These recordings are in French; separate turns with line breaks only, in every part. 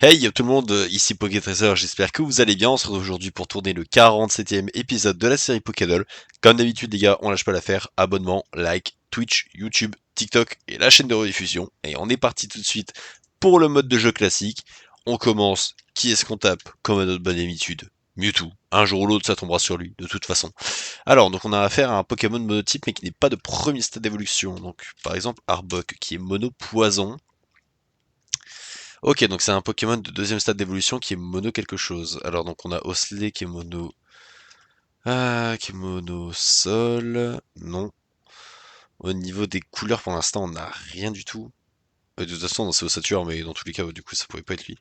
Hey tout le monde, ici PokéTracer, j'espère que vous allez bien. On se retrouve aujourd'hui pour tourner le 47e épisode de la série Pokédoll. Comme d'habitude les gars, on lâche pas l'affaire, abonnement, like, Twitch, YouTube, TikTok et la chaîne de rediffusion. Et on est parti tout de suite pour le mode de jeu classique. On commence, qui est-ce qu'on tape? Comme à notre bonne habitude, Mewtwo. Un jour ou l'autre ça tombera sur lui, de toute façon. Alors donc on a affaire à un Pokémon monotype mais qui n'est pas de premier stade d'évolution. Donc par exemple Arbok qui est mono poison. Ok, donc c'est un Pokémon de deuxième stade d'évolution qui est mono quelque chose. Alors donc on a Osley qui est mono... Ah, qui est mono sol... Non. Au niveau des couleurs pour l'instant on n'a rien du tout. De toute façon c'est Ossature mais dans tous les cas du coup ça pouvait pas être lui.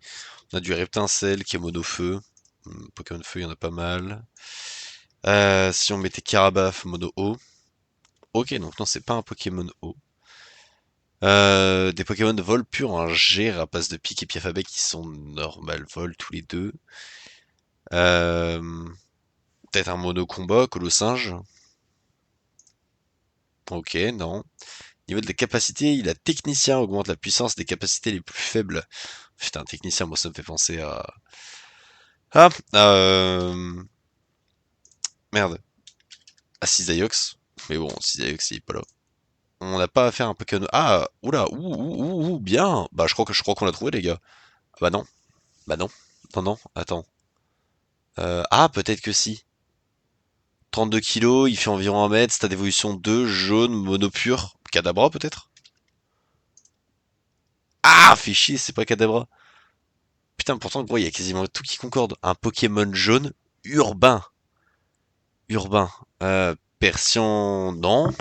On a du Reptincelle qui est mono feu. Pokémon feu il y en a pas mal. Si on mettait Carabaf mono eau. Ok, donc non c'est pas un Pokémon eau. Des Pokémon de vol pur en G, Rapace de Pique et Piafabek qui sont normal vol tous les deux. Euh, Peut-être un mono combat, Colosinge. Ok, non. Niveau de la capacité, il a technicien augmente la puissance des capacités les plus faibles. Putain, technicien, moi ça me fait penser à... Ah, merde, à Cisaiox. Mais bon, Cisaiox il est pas là. On n'a pas à faire un Pokémon... Ah, oula, bien. Bah je crois qu'on l'a trouvé les gars. Ah, bah non, bah non, non, attends. Ah, peut-être que si. 32 kilos, il fait environ 1 mètre, stade d'évolution 2, jaune, mono pur. Kadabra peut-être? Ah, fait chier, c'est pas Kadabra. Putain, pourtant, gros, il y a quasiment tout qui concorde. Un Pokémon jaune urbain. Urbain. Persian, non.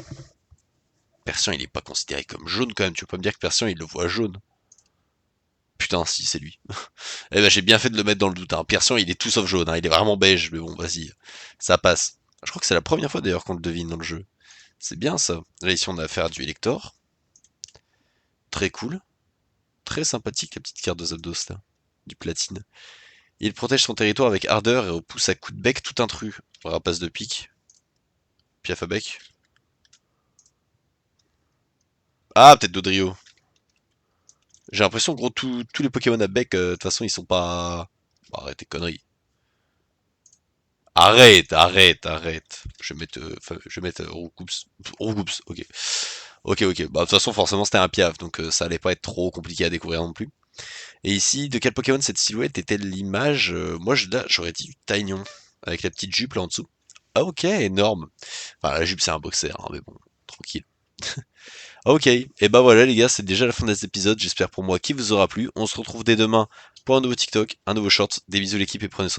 Persian, il est pas considéré comme jaune quand même. Tu peux pas me dire que Persian, il le voit jaune. Putain, si, c'est lui. Eh ben, j'ai bien fait de le mettre dans le doute. Hein. Persian, il est tout sauf jaune. Hein. Il est vraiment beige, mais bon, vas-y. Ça passe. Je crois que c'est la première fois d'ailleurs qu'on le devine dans le jeu. C'est bien ça. Là, ici, on a affaire à du Elector. Très cool. Très sympathique, la petite carte de Zapdos, là. Du platine. Il protège son territoire avec ardeur et repousse à coups de bec tout intrus. Rapace de pique. Piaf à bec. Ah, peut-être Dodrio. J'ai l'impression, gros, tous les Pokémon à bec, de toute façon, ils sont pas... Bon, arrête tes conneries. Arrête. Je vais mettre, je vais mettre Roucoups. Roucoups, ok. Ok. Bah, de toute façon, forcément, c'était un Piaf, donc ça allait pas être trop compliqué à découvrir non plus. Et ici, de quel Pokémon cette silhouette était l'image? Moi, là, j'aurais dit Taignon, avec la petite jupe là en dessous. Ah, ok, énorme. Enfin, la jupe, c'est un boxer, hein, mais bon, tranquille. Ok, et bah voilà les gars, c'est déjà la fin de cet épisode, j'espère pour moi qu'il vous aura plu. On se retrouve dès demain pour un nouveau TikTok, un nouveau short. Des bisous l'équipe et prenez soin de vous.